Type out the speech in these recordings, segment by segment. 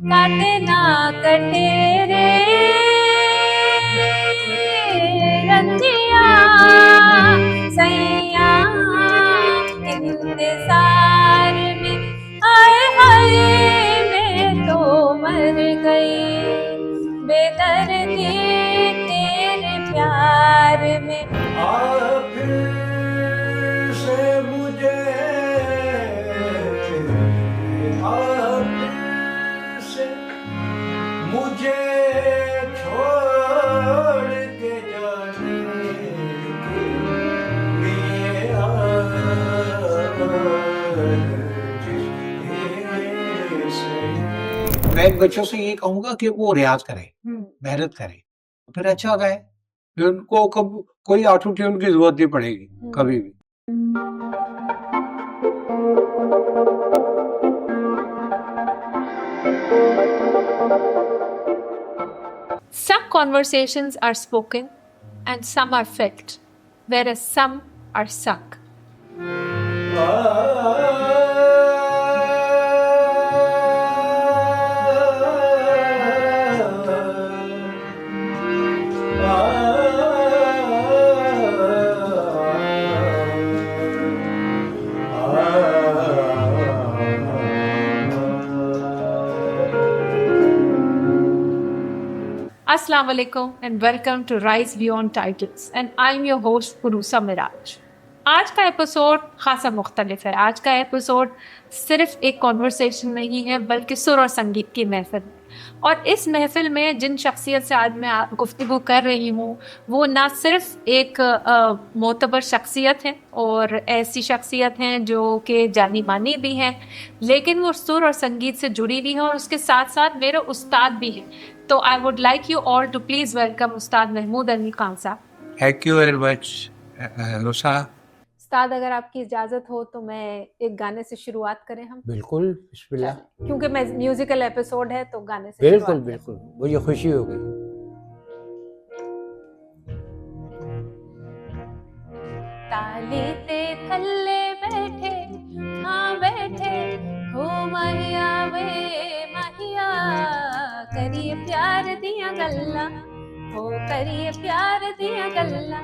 काटे ना कटे रे रंजिया सैया इंतजार में हाय हाय मैं तो मर गई बेदर्दी तेरे प्यार में। फिर से मुझे फिर से मुझे छोड़ के जाने के लिए मैं बच्चों से ये कहूंगा कि वो रियाज करें, मेहनत करें, फिर अच्छा गाए, फिर उनको कब कोई ऑटो ट्यून की जरूरत नहीं पड़ेगी कभी भी। Some conversations are spoken and some are felt, whereas some are sung. Assalamu alaikum and welcome to Rise Beyond Titles and I'm your host पुरूसा Miraj. आज का एपिसोड खासा मुख्तलिफ है। आज का एपिसोड सिर्फ एक कॉन्वर्सेशन नहीं है बल्कि सुर और संगीत की महफिल है। और इस महफिल में जिन शख्सियत से आज मैं गुफ्तगू कर रही हूँ वो ना सिर्फ एक मोतबर शख्सियत है और ऐसी शख्सियत हैं जो कि जानी मानी भी हैं, लेकिन वो सुर और संगीत से जुड़ी हुई हैं और उसके साथ साथ मेरे उस्ताद भी हैं। तो I would like you all to please welcome उस्ताद महमूद अली खान साहब। Thank you very much Rusa. उस्ताद अगर आपकी इजाजत हो तो मैं एक गाने से शुरुआत करें हम। बिल्कुल, बिस्मिल्लाह। क्योंकि मैं म्यूजिकल एपिसोड है तो गाने से बिल्कुल शुरुआत बिल्कुल, मुझे खुशी होगी। ताली ते थल्ले बैठे हाँ बैठे हो महिया वे महिया करिए प्यार दिया गल्ला हो करिए प्यार दिया गल्ला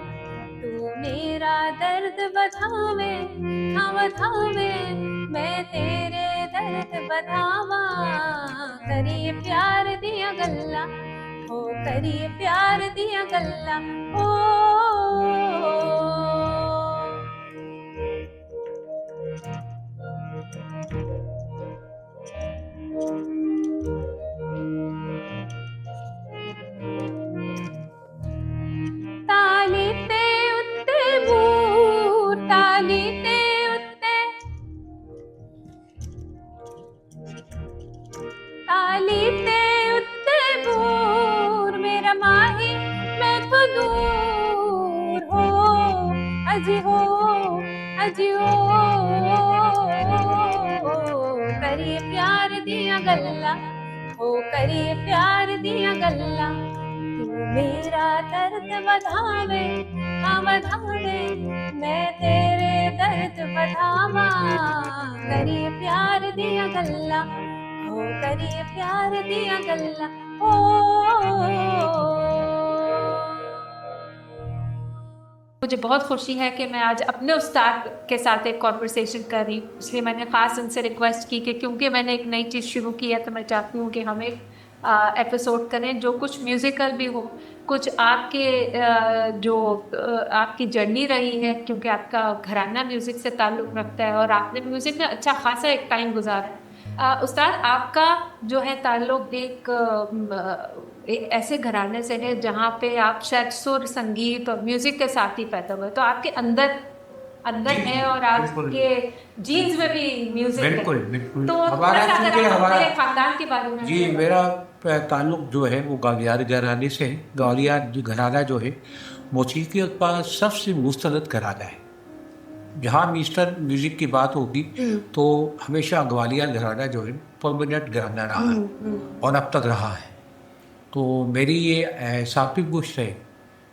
तू मेरा दर्द बधावे हाँ बधावे मैं तेरे दर्द बधावा करिए प्यार दिया गल्ला हो करिए प्यार दिया गल्ला ताली ते उत्ते बूर ताली ते उत्ते ताली ते उत्ते बूर मेरा माही मैं तो दूर हो अजी हो करिए प्यार दिया गल्ला हो करिए प्यार दिया गल्ला तू मेरा दर्द बधावे हाँ बधावे मैं तेरे दर्द बधावा करिए प्यार दिया गल्ला हो करिए प्यार दिया गल्ला मुझे बहुत खुशी है कि मैं आज अपने उस्ताद के साथ एक कॉन्वर्सेशन कर रही हूँ, इसलिए मैंने ख़ास उनसे रिक्वेस्ट की कि क्योंकि मैंने एक नई चीज़ शुरू की है तो मैं चाहती हूँ कि हम एक एपिसोड करें जो कुछ म्यूज़िकल भी हो, कुछ आपके जो आपकी जर्नी रही है, क्योंकि आपका घराना म्यूज़िक से ताल्लुक़ रखता है और आपने म्यूज़िक में अच्छा खासा एक टाइम गुजारा है। उस्ताद आपका जो है ताल्लुक़ एक ऐसे घराने से है जहाँ पे आप शायद सुर संगीत और म्यूज़िक के साथ ही पैदा हुए, तो आपके अंदर है और आपके जीन्स में भी म्यूज़िक है। बिल्कुल बिल्कुल। तो हमारा ख़ानदान के बारे में जी, मेरा ताल्लुक़ जो है वो ग्वालियर घराने से है। ग्वालियर घराना जो है मौसीकी का सबसे मुस्तनद घराना है। जहाँ वेस्टर्न म्यूज़िक की बात होगी तो हमेशा ग्वालियर घराना जो है परमानेंट घराना रहा है और अब तक रहा है। तो मेरी ये सात्विक गोष्ट है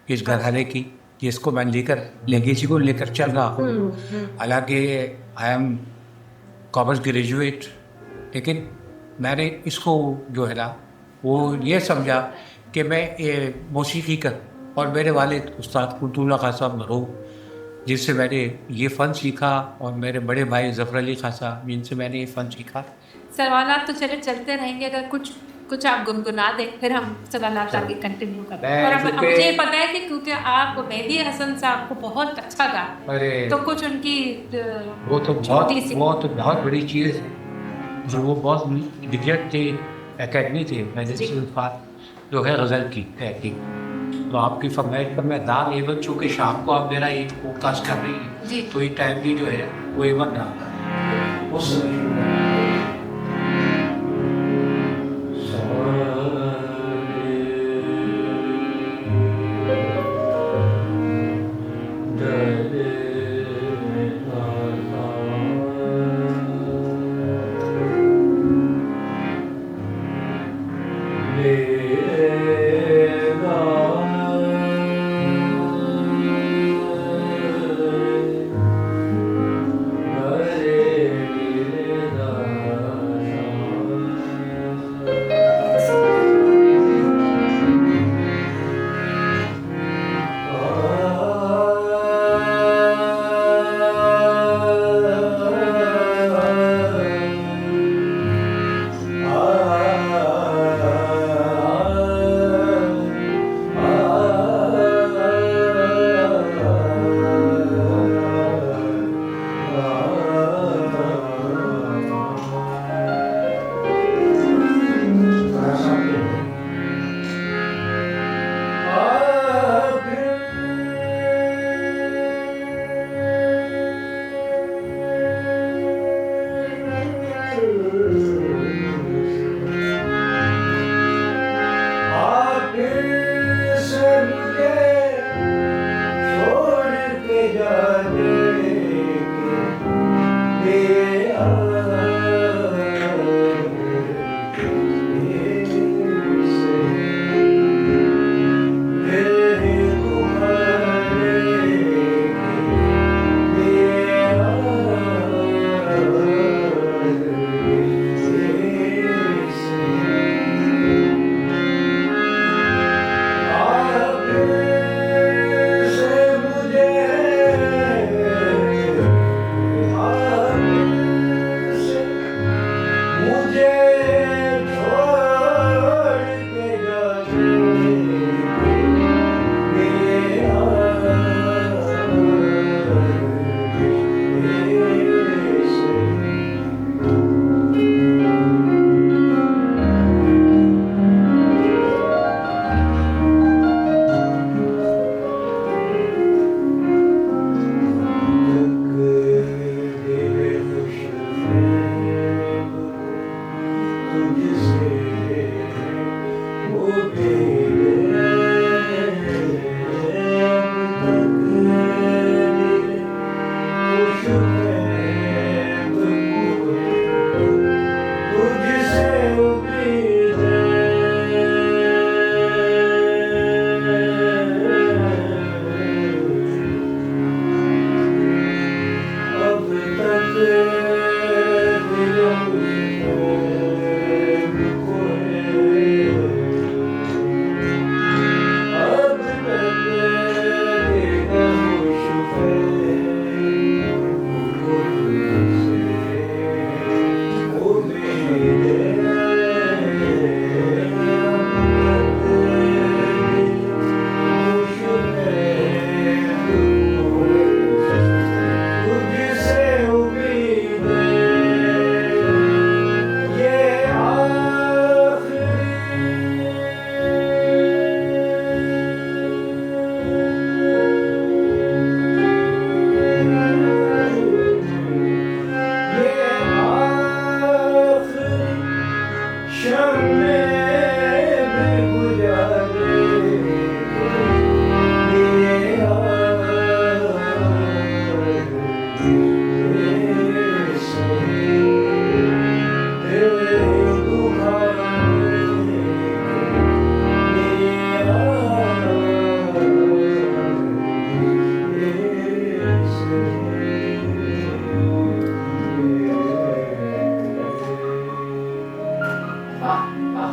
इस घराने की, जिसको मैं लेगेसी को लेकर चल रहा हूँ। हालांकि आई एम कॉमर्स ग्रेजुएट, लेकिन मैंने इसको जो है ना वो ये समझा कि मैं मौसीकी का और मेरे वालिद उस्ताद कुतुल्ला खां साहब मरहूम जिनसे मैंने ये फ़न सीखा और मेरे बड़े भाई ज़फ़र अली खां साहब जिनसे मैंने ये फ़न सीखा। सवालात तो चले चलते रहेंगे, अगर कुछ कुछ आप गुनगुना दें फिर हम सवालात आगे कंटिन्यू करें। और अब मुझे पता है कि क्योंकि आप मेहदी हसन साहब को बहुत अच्छा गा, तो कुछ उनकी वो तो बहुत बड़ी चीज़ है जो वो बहुत डिग्रेड थे, एकेडमी थे मजलिस उल्फात जो है गज़ल की तहकीक। तो आपकी फरमाइश पर मैं दाम एवन चूँकि शाम को आप मेरा एक पॉडकास्ट कर रही हैं तो ये टाइम भी जो है वो एवन रहा उस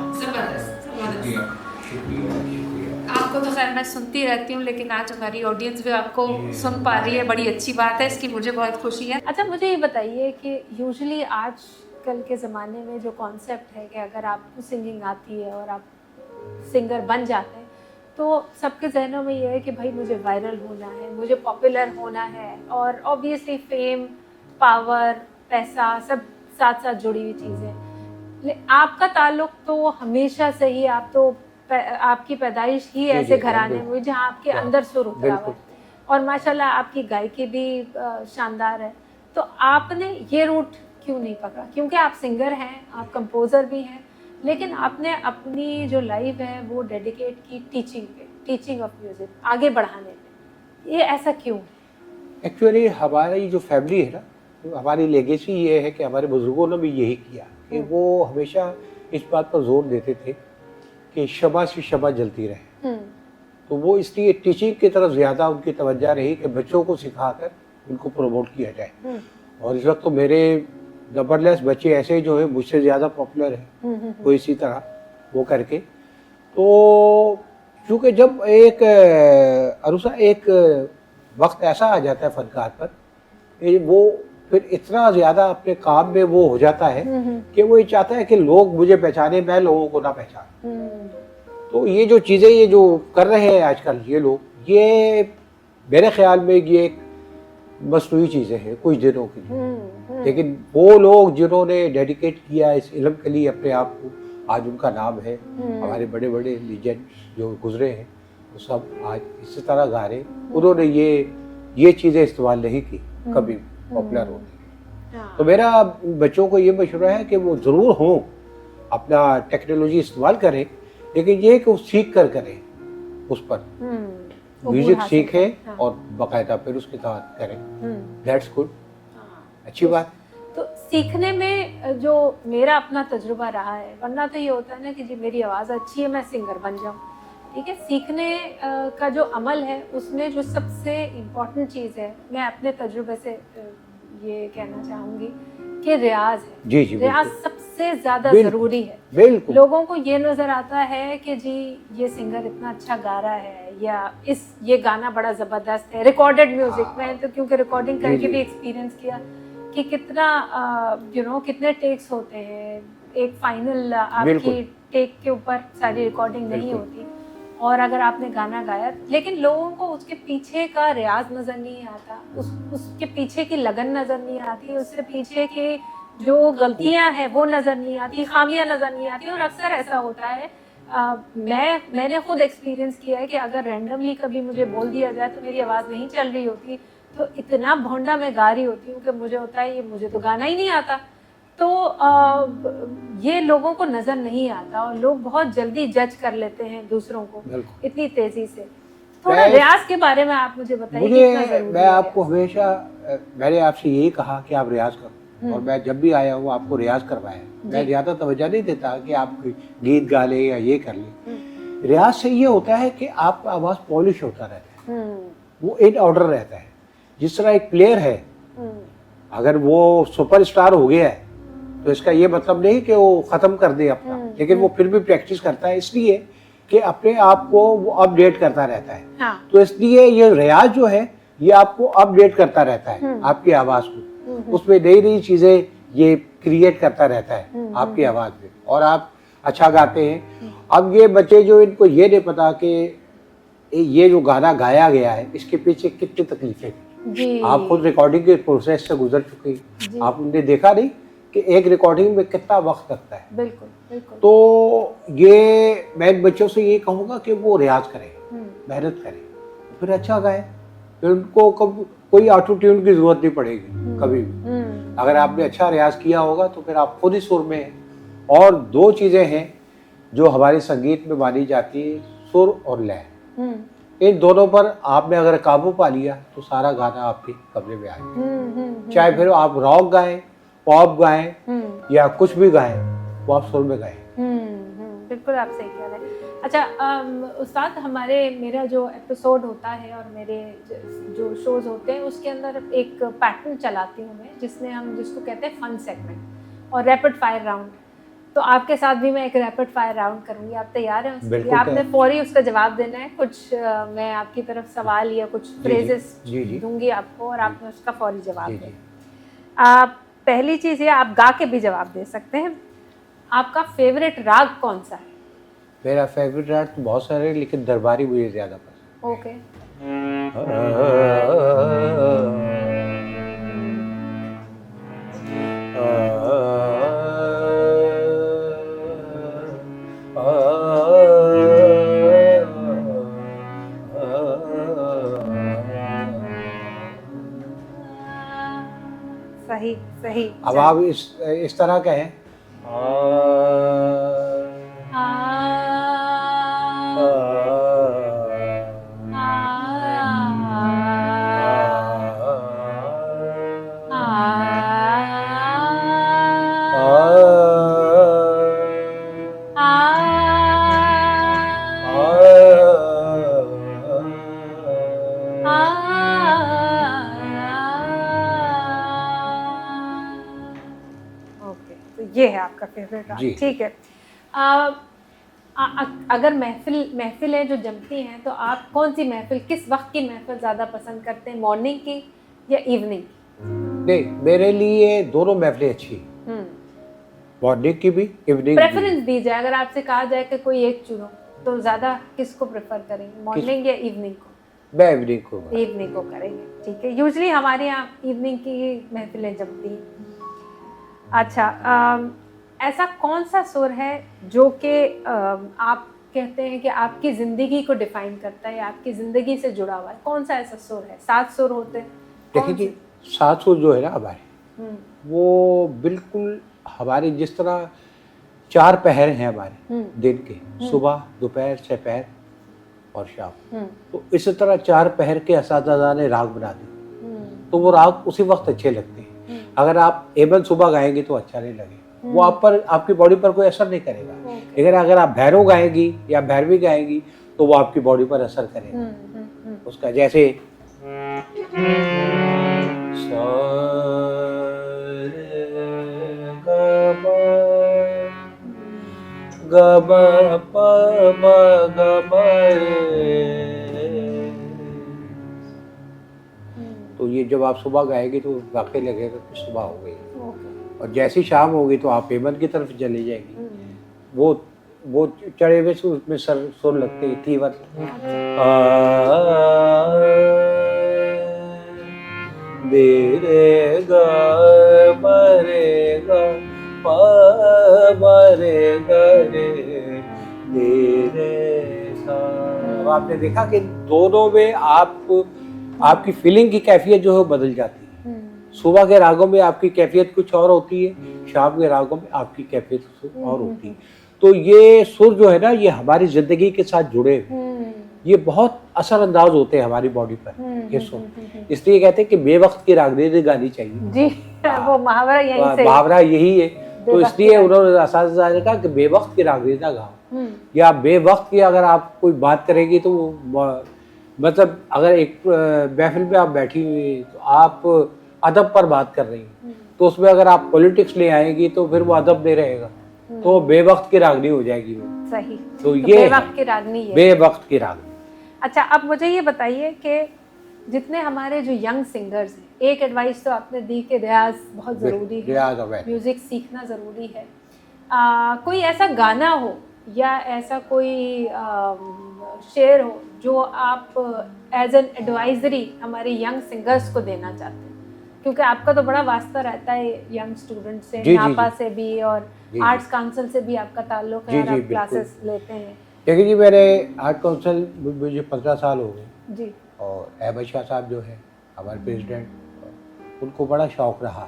जबरदस्त जबरदस्त। शुक्रिया शुक्रिया शुक्रिया। आपको तो खैर मैं सुनती रहती हूँ, लेकिन आज हमारी ऑडियंस भी आपको सुन पा रही है, बड़ी अच्छी बात है, इसकी मुझे बहुत खुशी है। अच्छा, मुझे ये बताइए कि यूजुअली आजकल के ज़माने में जो कॉन्सेप्ट है कि अगर आपको सिंगिंग आती है और आप सिंगर बन जाते हैं, तो सबके जहनों में ये है कि भाई मुझे वायरल होना है, मुझे पॉपुलर होना है, और ऑब्वियसली फेम, पावर, पैसा सब साथ साथ जुड़ी हुई चीज़ें। आपका ताल्लुक तो हमेशा से ही, आप तो आपकी पैदाइश ही ऐसे घराने में जहाँ आपके अंदर सुर उतरा हुआ है, और माशाल्लाह आपकी गायकी भी शानदार है। तो आपने ये रूट क्यों नहीं पकड़ा? क्योंकि आप सिंगर हैं, आप कंपोज़र भी हैं, लेकिन आपने अपनी जो लाइफ है वो डेडिकेट की टीचिंग पे, टीचिंग ऑफ म्यूज़िक आगे बढ़ाने पे। ये ऐसा क्यों? एक्चुअली हमारी जो फैमिली है ना, तो हमारी लेगेसी ये है कि हमारे बुजुर्गों ने भी यही किया कि वो हमेशा इस बात पर जोर देते थे कि शमा से शमा जलती रहे। तो वो इसलिए टीचिंग की तरफ ज़्यादा उनकी तवज्जो रही कि बच्चों को सिखाकर उनको प्रमोट किया जाए। और इस वक्त तो मेरे ज़बरदस्त बच्चे ऐसे जो है मुझसे ज़्यादा पॉपुलर है, तो इसी तरह वो करके। तो चूँकि जब एक अरुषा एक वक्त ऐसा आ जाता है फनकार पर, वो फिर इतना ज़्यादा अपने काम में वो हो जाता है कि वो ये चाहता है कि लोग मुझे पहचाने, मैं लोगों को ना पहचान। तो ये जो चीज़ें ये जो कर रहे हैं आजकल ये लोग, ये मेरे ख्याल में ये एक मसनूई चीज़ें हैं कुछ दिनों के लिए, लेकिन वो लोग जिन्होंने डेडिकेट किया इस इल्म के लिए अपने आप को, आज उनका नाम है। हमारे बड़े बड़े लीजेंड्स जो गुजरे हैं वो सब आज इसी तरह गा रहे, उन्होंने ये चीज़ें इस्तेमाल नहीं की कभी पॉपुलर होने। तो मेरा बच्चों को ये मशवरा है कि वो ज़रूर हों, अपना टेक्नोलॉजी इस्तेमाल करें, लेकिन ये कि वो सीख कर करें, उस पर म्यूजिक सीखें और बाकायदा फिर उसके साथ करें। दैट्स गुड, अच्छी बात। तो सीखने में जो मेरा अपना तजुर्बा रहा है, वरना तो ये होता है ना कि जी मेरी आवाज़ अच्छी है, मैं सिंगर बन जाऊँ, ठीक है। सीखने का जो अमल है उसमें जो सबसे इम्पोर्टेंट चीज़ है, मैं अपने तजुर्बे से ये कहना चाहूँगी कि रियाज है। जी जी, रियाज सबसे ज़्यादा ज़रूरी है। बिल्कुल। लोगों को ये नज़र आता है कि जी ये सिंगर इतना अच्छा गा रहा है, या ये गाना बड़ा ज़बरदस्त है, रिकॉर्डेड म्यूज़िक। मैंने तो क्योंकि रिकॉर्डिंग करके भी एक्सपीरियंस किया कि कितना कितने टेक्स होते हैं, एक फाइनल आपकी टेक के ऊपर सारी रिकॉर्डिंग नहीं होती, और अगर आपने गाना गाया, लेकिन लोगों को उसके पीछे का रियाज नज़र नहीं आता, उसके पीछे की लगन नज़र नहीं आती, उसके पीछे की जो गलतियां हैं वो नज़र नहीं आती, खामियां नज़र नहीं आती। और अक्सर ऐसा होता है, मैंने खुद एक्सपीरियंस किया है कि अगर रैंडमली कभी मुझे बोल दिया जाए तो मेरी आवाज़ नहीं चल रही होती, तो इतना भोंडा मैं गा रही होती हूँ कि मुझे होता है ये मुझे तो गाना ही नहीं आता। तो ये लोगों को नज़र नहीं आता, और लोग बहुत जल्दी जज कर लेते हैं दूसरों को इतनी तेज़ी से। थोड़ा रियाज के बारे में आप मुझे बताइए। मैं आपको हमेशा, मैंने आपसे यही कहा कि आप रियाज करो, और मैं जब भी आया हूँ आपको रियाज करवाया। मैं ज़्यादा तवज्जो नहीं देता कि आप गीत गा ले या ये कर ले। रियाज से ये होता है कि आपका आवाज़ पॉलिश होता रहता है, वो इन ऑर्डर रहता है। जिस तरह एक प्लेयर है, अगर वो सुपरस्टार हो गया है तो इसका ये मतलब नहीं कि वो ख़त्म कर दे अपना, लेकिन वो फिर भी प्रैक्टिस करता है, इसलिए कि अपने आप को वो अपडेट करता रहता है। हाँ। तो इसलिए ये रियाज जो है ये आपको अपडेट करता रहता है, आपकी आवाज़ को, उसमें नई नई चीज़ें ये क्रिएट करता रहता है आपकी आवाज़ में, और आप अच्छा गाते हैं। अब ये बच्चे जो, इनको ये नहीं पता कि ये जो गाना गाया गया है इसके पीछे कितनी तकलीफें, आप खुद रिकॉर्डिंग के प्रोसेस से गुजर चुके हैं, आपने देखा नहीं कि एक रिकॉर्डिंग में कितना वक्त लगता है। बिल्कुल बिल्कुल। तो ये मैं बच्चों से ये कहूँगा कि वो रियाज करें, मेहनत करें, फिर अच्छा गाएं, फिर उनको कब कोई ऑटो ट्यून की जरूरत नहीं पड़ेगी कभी भी। अगर आपने अच्छा रियाज किया होगा तो फिर आप खुद ही सुर में हैं। और दो चीज़ें हैं जो हमारे संगीत में मानी जाती है, सुर और लय। इन दोनों पर आपने अगर काबू पा लिया तो सारा गाना आपके कमरे में आएगा। चाहे फिर आप रॉक गाएं, पॉप गाएं या कुछ भी गाएं, वो आप सुर में गाएं। बिल्कुल आप सही कह रहे हैं। अच्छा उस्ताद, मेरा जो एपिसोड होता है और मेरे जो शोज होते हैं उसके अंदर एक पैटर्न चलाती हूँ मैं, जिसको कहते हैं फन सेगमेंट और रैपिड फायर राउंड। तो आपके साथ भी मैं एक रैपिड फायर राउंड करूंगी, आप तैयार हैं उसके लिए? बिल्कुल आपने तैयार। फौरी उसका जवाब देना है। कुछ मैं आपकी तरफ सवाल या कुछ फ्रेजेस जी। दूंगी आपको और आपने उसका फौरी जवाब जी, देना। आप पहली चीज़ ये, आप गा के भी जवाब दे सकते हैं। आपका फेवरेट राग कौन सा है? मेरा फेवरेट राग तो बहुत सारे हैं, लेकिन दरबारी मुझे ज़्यादा पसंद ओके। सही सही। अब आप इस तरह का है। ओके, तो ये है आपका फेवरेट राग। जी। ठीक है। अगर महफिलें जो जमती हैं तो आप कौन सी महफिल, किस वक्त की महफिल ज़्यादा पसंद करते हैं, मॉर्निंग की या इवनिंग की? नहीं, मेरे लिए दोनों महफिलें अच्छी हैं, मॉर्निंग की भी, इवनिंग की भी। प्रेफरेंस दीजिए, अगर आपसे कहा जाए कि कोई एक चुनो तो ज़्यादा किसको प्रेफर करेंगे, मॉर्निंग या इवनिंग को? मैं इवनिंग को। इवनिंग को करेंगे, ठीक है। यूजली हमारे यहाँ इवनिंग की महफिलें जमती हैं। अच्छा, ऐसा कौन सा सुर है जो कि आप कहते हैं कि आपकी ज़िंदगी को डिफाइन करता है, आपकी ज़िंदगी से जुड़ा हुआ है? कौन सा ऐसा सुर है? 7 सुर होते हैं। देखिए जी, 7 सुर जो है ना हमारे, वो बिल्कुल हमारे जिस तरह 4 पहर हैं हमारे दिन के, सुबह, दोपहर, सपहर और शाम, तो इसी तरह 4 पहर के असातिज़ा ने राग बना दिए, तो वो राग उसी वक्त अच्छे लगते हैं। अगर आप एबन सुबह गाएंगे तो अच्छा नहीं लगेगा, वो आप पर, आपकी बॉडी पर कोई असर नहीं करेगा। लेकिन अगर आप भैरव गाएंगी या भैरवी गाएंगी तो वो आपकी बॉडी पर असर करेगा उसका। जैसे तो ये जब आप सुबह गाएंगे तो वाकई लगेगा कि सुबह हो गई, और जैसी शाम होगी तो आप पेमन की तरफ चले जाएंगी। वो चढ़े हुए से उसमें सुर लगते हैं, तीवर। बेरेगा मरेगा मरेगा रे मेरे साथ। आपने देखा कि दोनों में आपकी फीलिंग की कैफियत जो है बदल जाती है। सुबह के रागों में आपकी कैफियत कुछ और होती है, शाम के रागों में आपकी कैफियत कुछ और होती है। तो ये सुर जो है ना, ये हमारी जिंदगी के साथ जुड़े हुए, ये बहुत असरअंदाज होते हैं हमारी बॉडी पर ये सुर। इसलिए कहते हैं कि बेवक्त की रागनीति गानी चाहिए जी। वो मुहावरा यहीं से, मुहावरा यही है। तो इसलिए उन्होंने असातिज़ा ने कहा कि बेवक्त की रागनीति गाओ, या बेवक्त की अगर आप कोई बात करेंगी तो मतलब अगर एक महफिल में आप बैठी हुई तो आप अदब पर बात कर रही हैं, तो उसमें अगर आप पॉलिटिक्स ले आएंगी तो फिर वो अदब नहीं रहेगा, तो बेवक्त की रागनी हो जाएगी वो। सही। तो ये बेवक्त की रागनी है, बेवक्त की रागनी। अच्छा, अब मुझे ये बताइए कि जितने हमारे जो यंग सिंगर्स हैं, एक एडवाइस तो आपने दी कि रियाज बहुत ज़रूरी है, रियाज है, म्यूज़िक सीखना ज़रूरी है। कोई ऐसा गाना हो या ऐसा कोई शेर हो जो आप एज एन एडवाइजरी हमारे यंग सिंगर्स को देना चाहते हैं? क्योंकि आपका तो बड़ा वास्ता रहता है यंग स्टूडेंट से, नापा से भी और आर्ट्स काउंसिल से भी आपका ताल्लुक है, और आप क्लासेस लेते हैं। देखिए जी, मेरे आर्ट काउंसिल मुझे 15 साल हो गए जी, और अहमद शाह साहब जो है हमारे प्रेसिडेंट, उनको बड़ा शौक रहा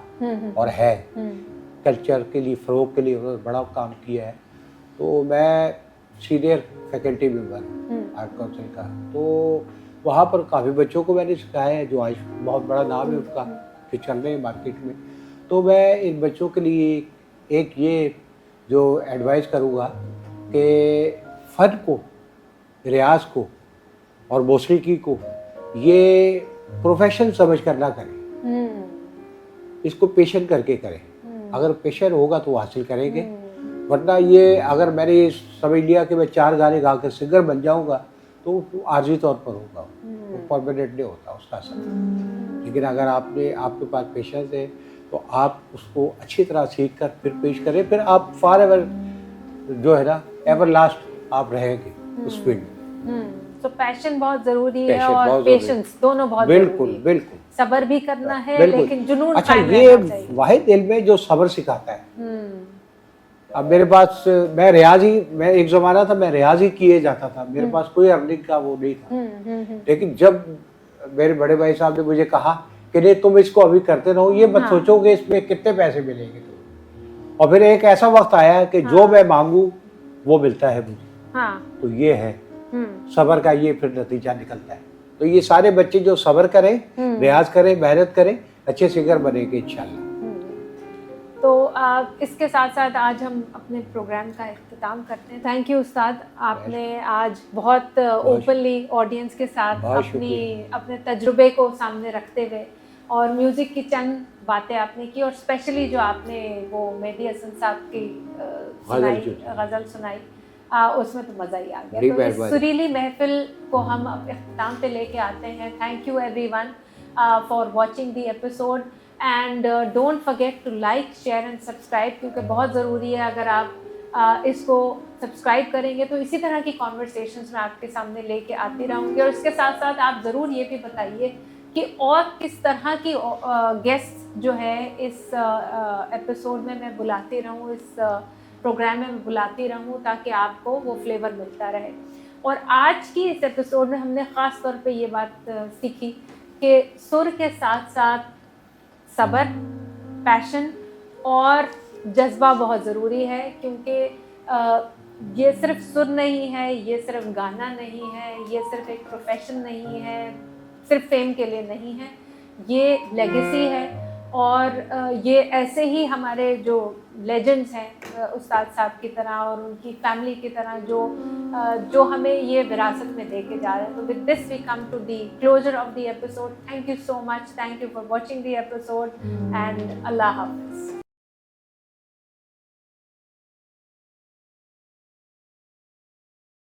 और है कल्चर के लिए, फ़रोग के लिए उन्होंने बड़ा काम किया है। तो मैं senior faculty member art council का, तो वहाँ पर काफ़ी बच्चों को मैंने सिखाया है, जो आज बहुत बड़ा नाम है उनका कि चल रहे हैं मार्केट में। तो मैं इन बच्चों के लिए एक ये जो एडवाइस करूँगा कि फ़न को, रियाज को और मौसीकी को ये प्रोफेशन समझ कर ना करें, इसको पेशन करके करें। अगर पेशन होगा तो हासिल करेंगे, वरना ये अगर मैंने ये समझ लिया कि मैं 4 गाने गा कर सिंगर बन जाऊंगा तो वो आर्जी तौर पर होगा, वो परमानेंट नहीं होता उसका असर। लेकिन अगर आपके पास पेशेंस है तो आप उसको अच्छी तरह सीख कर फिर पेश करें, फिर आप फॉर एवर जो है ना एवर लास्ट आप रहेंगे उस फील्ड में। तो पैशन बहुत जरूरी है Passion और बहुत जरूरी पेशेंस दोनों बहुत बिल्कुल जरूरी है। बिल्कुल सब्र भी करना है बिल्कुल। लेकिन जुनून अच्छा, कायम ये रहना चाहिए। वाहिद इल्म है जो सब्र सिखाता है। अब मेरे पास मैं एक ज़माना था मैं रियाज ही किए जाता था, मेरे पास कोई अर्निंग का वो नहीं था। लेकिन जब मेरे बड़े भाई साहब ने मुझे कहा कि नहीं तुम इसको अभी करते रहो, ये मत सोचो कि इसमें कितने पैसे मिलेंगे तुम्हें, और फिर एक ऐसा वक्त आया कि जो मैं मांगू वो मिलता है मुझे। तो ये है सब्र का, ये फिर नतीजा निकलता है। तो ये सारे बच्चे जो सब्र करें, रियाज करें, मेहनत करें, अच्छे सिंगर बनेंगे इंशाल्लाह। तो इसके साथ साथ आज हम अपने प्रोग्राम का इख्तिताम करते हैं। थैंक यू उस्ताद, आपने आज बहुत ओपनली ऑडियंस के साथ अपने तजुर्बे को सामने रखते हुए और म्यूज़िक की चंद बातें आपने की, और स्पेशली जो आपने वो मेहदी हसन साहब की गज़ल सुनाई, उसमें तो मज़ा ही आ गया। तो इस सुरीली महफिल को हम अब इख्तिताम पे लेके आते हैं। Thank you everyone for watching the episode, and don't forget to like, share and subscribe, क्योंकि बहुत ज़रूरी है। अगर आप इसको सब्सक्राइब करेंगे तो इसी तरह की कॉन्वर्सेशंस मैं आपके सामने लेके आती रहूँगी। और इसके साथ साथ आप ज़रूर ये भी बताइए कि और किस तरह की गेस्ट जो है इस एपिसोड में मैं बुलाती रहूँ, इस प्रोग्राम में मैं बुलाती रहूँ, ताकि आपको वो फ्लेवर मिलता रहे। और आज की इस एपिसोड में हमने ख़ास तौर पे ये बात सीखी कि सुर के साथ साथ सब्र, पैशन और जज्बा बहुत ज़रूरी है, क्योंकि ये सिर्फ सुर नहीं है, ये सिर्फ गाना नहीं है, ये सिर्फ एक प्रोफेशन नहीं है, सिर्फ फेम के लिए नहीं है, ये लेगेसी है। और ये ऐसे ही हमारे जो लेजेंड्स हैं उस्ताद साहब की तरह और उनकी फैमिली की तरह जो हमें ये विरासत में दे के जा रहे हैं। तो with this we come to the closure of the episode. Thank you so much, thank you for watching the episode, and अल्लाह हाफ़िज़।